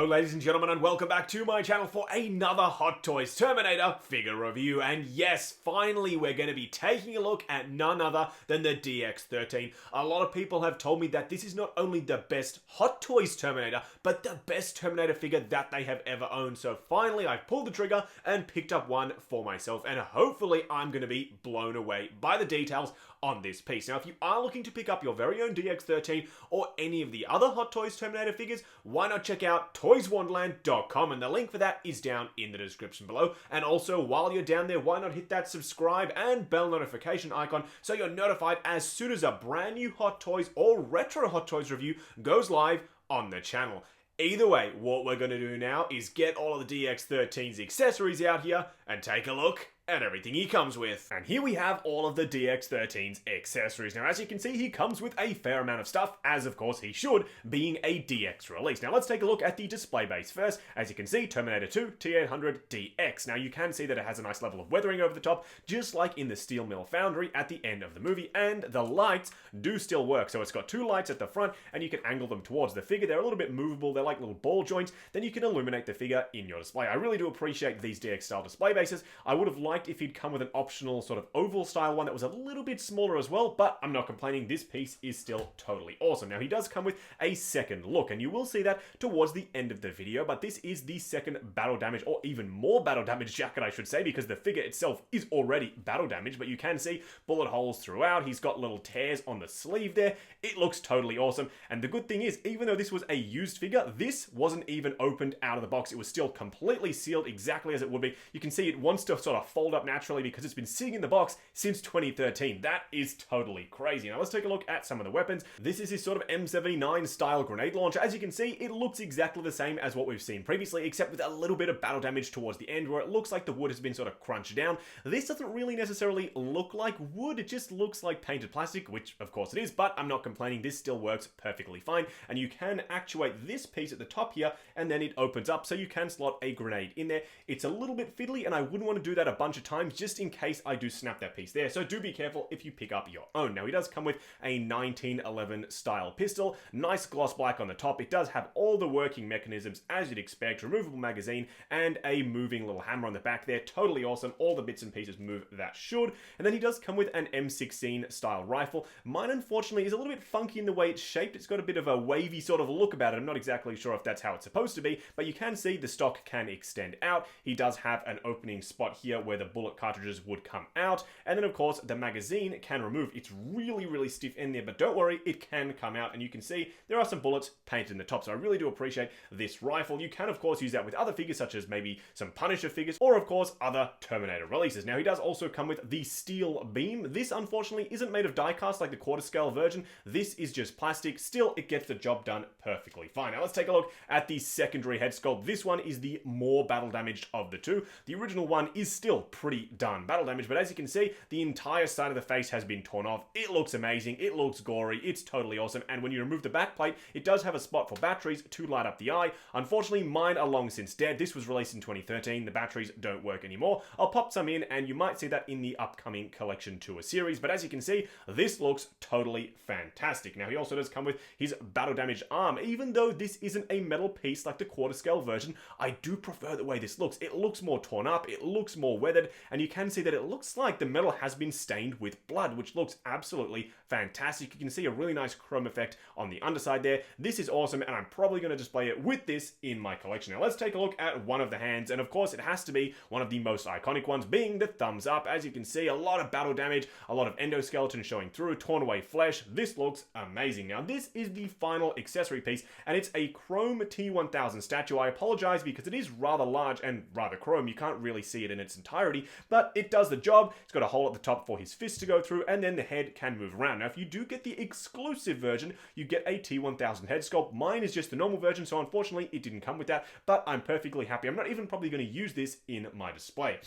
ladies and gentlemen, and welcome back to my channel for another Hot Toys Terminator figure review. And yes, finally we're going to be taking a look at none other than the DX13. A lot of people have told me that this is not only the best Hot Toys Terminator, but the best Terminator figure that they have ever owned. So finally I've pulled the trigger and picked up one for myself, and hopefully I'm going to be blown away by the details on this piece. Now, if you are looking to pick up your very own DX13 or any of the other Hot Toys Terminator figures, why not check out toyswonderland.com, and the link for that is down in the description below. And also, while you're down there, why not hit that subscribe and bell notification icon so you're notified as soon as a brand new Hot Toys or retro Hot Toys review goes live on the channel. Either way, what we're going to do now is get all of the DX13's accessories out here and take a look at everything he comes with. And here we have all of the DX13's accessories. Now, as you can see, he comes with a fair amount of stuff, as of course he should, being a DX release. Now, let's take a look at the display base first. As you can see, Terminator 2 T-800 DX. Now, you can see that it has a nice level of weathering over the top, just like in the steel mill foundry at the end of the movie, and the lights do still work. So it's got two lights at the front, and you can angle them towards the figure. They're a little bit movable. They're like little ball joints. Then you can illuminate the figure in your display. I really do appreciate these DX style display bases. I would have liked if he'd come with an optional sort of oval style one that was a little bit smaller as well, but I'm not complaining. This piece is still totally awesome. Now, he does come with a second look, and you will see that towards the end of the video, but this is the second battle damage, or even more battle damage jacket, I should say, because the figure itself is already battle damaged, but you can see bullet holes throughout. He's got little tears on the sleeve there. It looks totally awesome, and the good thing is, even though this was a used figure, this wasn't even opened out of the box. It was still completely sealed exactly as it would be. You can see it wants to sort of fold up naturally because it's been sitting in the box since 2013. That is totally crazy. Now, let's take a look at some of the weapons. This is his sort of M79 style grenade launcher. As you can see, it looks exactly the same as what we've seen previously, except with a little bit of battle damage towards the end where it looks like the wood has been sort of crunched down. This doesn't really necessarily look like wood. It just looks like painted plastic, which of course it is, but I'm not complaining. This still works perfectly fine, and you can actuate this piece at the top here, and then it opens up so you can slot a grenade in there. It's a little bit fiddly, and I wouldn't want to do that a bunch of times just in case I do snap that piece there, so do be careful if you pick up your own. Now, he does come with a 1911 style pistol, nice gloss black on the top. It does have all the working mechanisms as you'd expect, removable magazine, and a moving little hammer on the back there. Totally awesome. All the bits and pieces move that should. And then he does come with an M16 style rifle. Mine, unfortunately, is a little bit funky in the way it's shaped. It's got a bit of a wavy sort of look about it. I'm not exactly sure if that's how it's supposed to be, but you can see the stock can extend out. He does have an opening spot here where the bullet cartridges would come out, and then of course the magazine can remove. It's really stiff in there, but don't worry, it can come out, and you can see there are some bullets painted in the top. So I really do appreciate this rifle. You can of course use that with other figures, such as maybe some Punisher figures, or of course other Terminator releases. Now, he does also come with the steel beam. This unfortunately isn't made of die cast like the quarter scale version. This is just plastic. Still, it gets the job done perfectly fine. Now, let's take a look at the secondary head sculpt. This one is the more battle damaged of the two. The original one is still pretty done battle damage, but as you can see, the entire side of the face has been torn off. It looks amazing. It looks gory. It's totally awesome. And when you remove the back plate, it does have a spot for batteries to light up the eye. Unfortunately, mine are long since dead. This was released in 2013. The batteries don't work anymore. I'll pop some in, and you might see that in the upcoming collection tour series. But as you can see, this looks totally fantastic. Now, he also does come with his battle damaged arm. Even though this isn't a metal piece like the quarter scale version, I do prefer the way this looks. It looks more torn up. It looks more weathered, and you can see that it looks like the metal has been stained with blood, which looks absolutely fantastic. You can see a really nice chrome effect on the underside there. This is awesome, and I'm probably going to display it with this in my collection. Now, let's take a look at one of the hands, and of course it has to be one of the most iconic ones, being the thumbs up. As you can see, a lot of battle damage, a lot of endoskeleton showing through, torn away flesh. This looks amazing. Now, this is the final accessory piece, and it's a chrome T-1000 statue. I apologize because it is rather large and rather chrome. You can't really see it in its entirety, but it does the job. It's got a hole at the top for his fist to go through, and then the head can move around. Now, if you do get the exclusive version, you get a T-1000 head sculpt. Mine is just the normal version, so unfortunately it didn't come with that, but I'm perfectly happy. I'm not even probably going to use this in my display.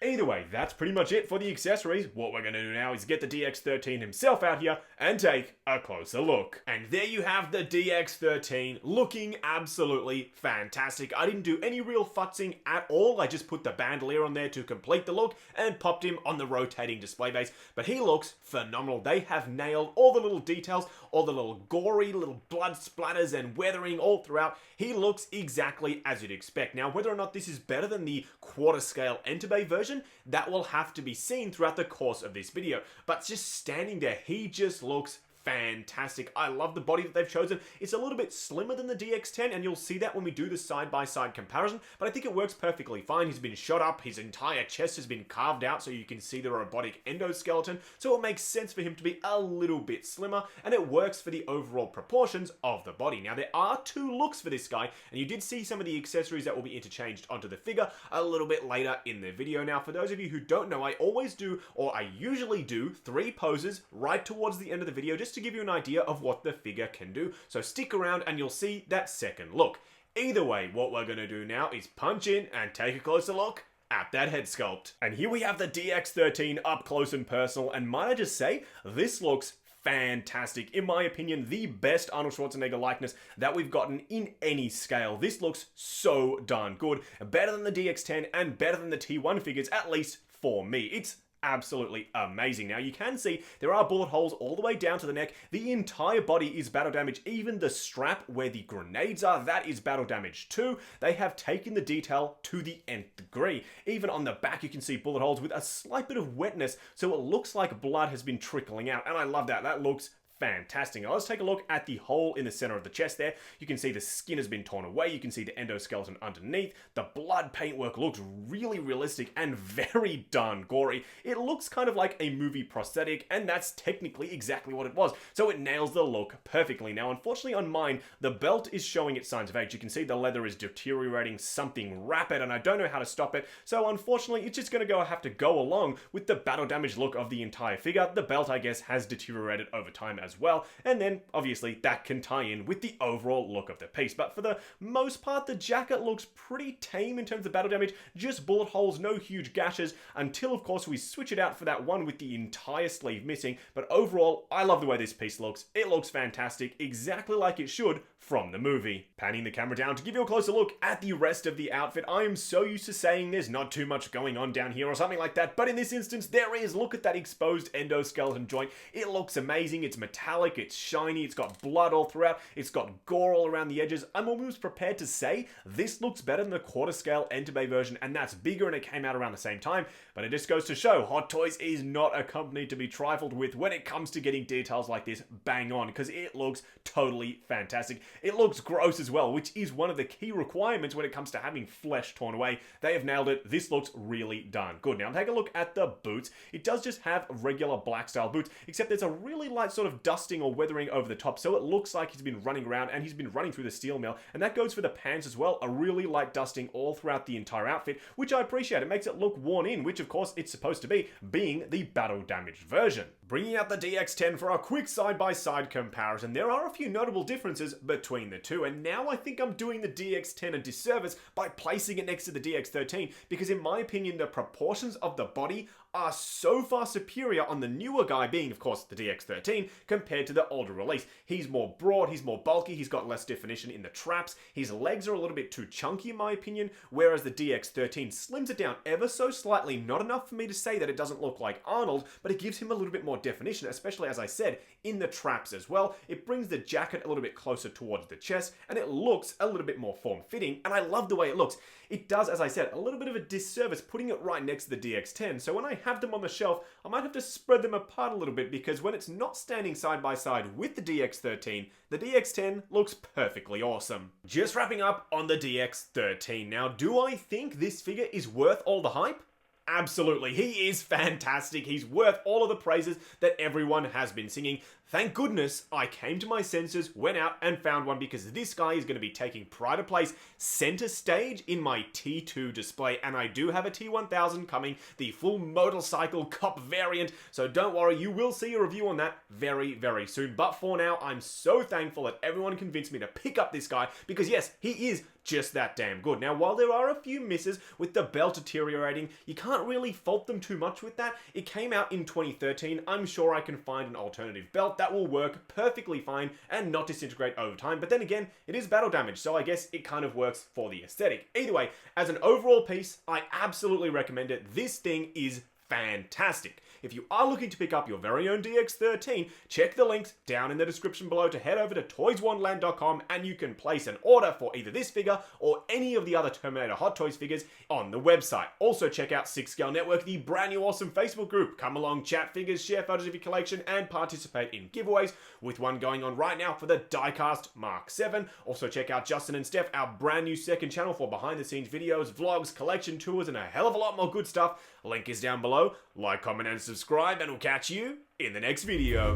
Either way, that's pretty much it for the accessories. What we're going to do now is get the DX13 himself out here and take a closer look. And there you have the DX13 looking absolutely fantastic. I didn't do any real futzing at all. I just put the bandolier on there to complete the look and popped him on the rotating display base. But he looks phenomenal. They have nailed all the little details, all the little gory little blood splatters and weathering all throughout. He looks exactly as you'd expect. Now, whether or not this is better than the quarter scale Entebbe version, that will have to be seen throughout the course of this video. But just standing there, he just looks fantastic. I love the body that they've chosen. It's a little bit slimmer than the DX10, and you'll see that when we do the side-by-side comparison, but I think it works perfectly fine. He's been shot up, his entire chest has been carved out so you can see the robotic endoskeleton, so it makes sense for him to be a little bit slimmer, and it works for the overall proportions of the body. Now, there are two looks for this guy, and you did see some of the accessories that will be interchanged onto the figure a little bit later in the video. Now, for those of you who don't know, I always do, or I usually do, 3 poses right towards the end of the video, just to give you an idea of what the figure can do. So stick around and you'll see that second look. Either way, what we're going to do now is punch in and take a closer look at that head sculpt. And here we have the DX13 up close and personal, and might I just say, this looks fantastic. In my opinion, the best Arnold Schwarzenegger likeness that we've gotten in any scale. This looks so darn good. Better than the DX10 and better than the T1 figures, at least for me. It's absolutely amazing. Now, you can see there are bullet holes all the way down to the neck. The entire body is battle damaged. Even the strap where the grenades are, that is battle damaged too. They have taken the detail to the nth degree. Even on the back, you can see bullet holes with a slight bit of wetness, so it looks like blood has been trickling out, and I love that. That looks fantastic. Now let's take a look at the hole in the center of the chest there. You can see the skin has been torn away. You can see the endoskeleton underneath. The blood paintwork looks really realistic and very darn gory. It looks kind of like a movie prosthetic, and that's technically exactly what it was. So it nails the look perfectly. Now, unfortunately on mine, the belt is showing its signs of age. You can see the leather is deteriorating something rapid, and I don't know how to stop it. So unfortunately, it's just going to have to go along with the battle damage look of the entire figure. The belt, I guess, has deteriorated over time as well, and then obviously that can tie in with the overall look of the piece. But for the most part, the jacket looks pretty tame in terms of battle damage, just bullet holes, no huge gashes, until of course we switch it out for that one with the entire sleeve missing. But overall, I love the way this piece looks. It looks fantastic, exactly like it should from the movie. Panning the camera down to give you a closer look at the rest of the outfit. I am so used to saying there's not too much going on down here or something like that, but in this instance there is. Look at that exposed endoskeleton joint. It looks amazing. It's metallic, it's shiny, it's got blood all throughout, it's got gore all around the edges. I'm almost prepared to say this looks better than the quarter scale Entebbe version, and that's bigger and it came out around the same time, but it just goes to show Hot Toys is not a company to be trifled with when it comes to getting details like this bang on, because it looks totally fantastic. It looks gross as well, which is one of the key requirements when it comes to having flesh torn away. They have nailed it. This looks really darn good. Now take a look at the boots. It does just have regular black style boots, except there's a really light sort of dusting or weathering over the top, so it looks like he's been running around and he's been running through the steel mill. And that goes for the pants as well, a really light dusting all throughout the entire outfit, which I appreciate. It makes it look worn in, which of course it's supposed to be, being the battle damaged version. Bringing out the DX10 for a quick side-by-side comparison, there are a few notable differences between the two, and now I think I'm doing the DX10 a disservice by placing it next to the DX13, because in my opinion the proportions of the body are so far superior on the newer guy, being of course the DX13, compared to the older release. He's more broad, he's more bulky, he's got less definition in the traps, his legs are a little bit too chunky in my opinion, whereas the DX13 slims it down ever so slightly, not enough for me to say that it doesn't look like Arnold, but it gives him a little bit more definition, especially as I said, in the traps as well. It brings the jacket a little bit closer towards the chest, and it looks a little bit more form-fitting, and I love the way it looks. It does, as I said, a little bit of a disservice putting it right next to the DX10, so when I have them on the shelf, I might have to spread them apart a little bit, because when it's not standing side by side with the DX13, the DX10 looks perfectly awesome. Just wrapping up on the DX13. Now, do I think this figure is worth all the hype? Absolutely, he is fantastic. He's worth all of the praises that everyone has been singing. Thank goodness I came to my senses, went out and found one, because this guy is going to be taking pride of place center stage in my T2 display, and I do have a T1000 coming, the full motorcycle cop variant, so don't worry, you will see a review on that very, very soon. But for now, I'm so thankful that everyone convinced me to pick up this guy, because yes, he is just that damn good. Now, while there are a few misses with the belt deteriorating, you can't really fault them too much with that. It came out in 2013. I'm sure I can find an alternative belt that will work perfectly fine and not disintegrate over time, but then again, it is battle damage, so I guess it kind of works for the aesthetic. Either way, as an overall piece, I absolutely recommend it. This thing is fantastic. If you are looking to pick up your very own DX13, check the links down in the description below to head over to toyswonderland.com and you can place an order for either this figure or any of the other Terminator Hot Toys figures on the website. Also check out 6 Scale Network, the brand new awesome Facebook group. Come along, chat figures, share photos of your collection, and participate in giveaways, with one going on right now for the Diecast Mark 7. Also check out Justin and Steph, our brand new second channel for behind the scenes videos, vlogs, collection tours, and a hell of a lot more good stuff. Link is down below. Like, comment, and subscribe, and we'll catch you in the next video.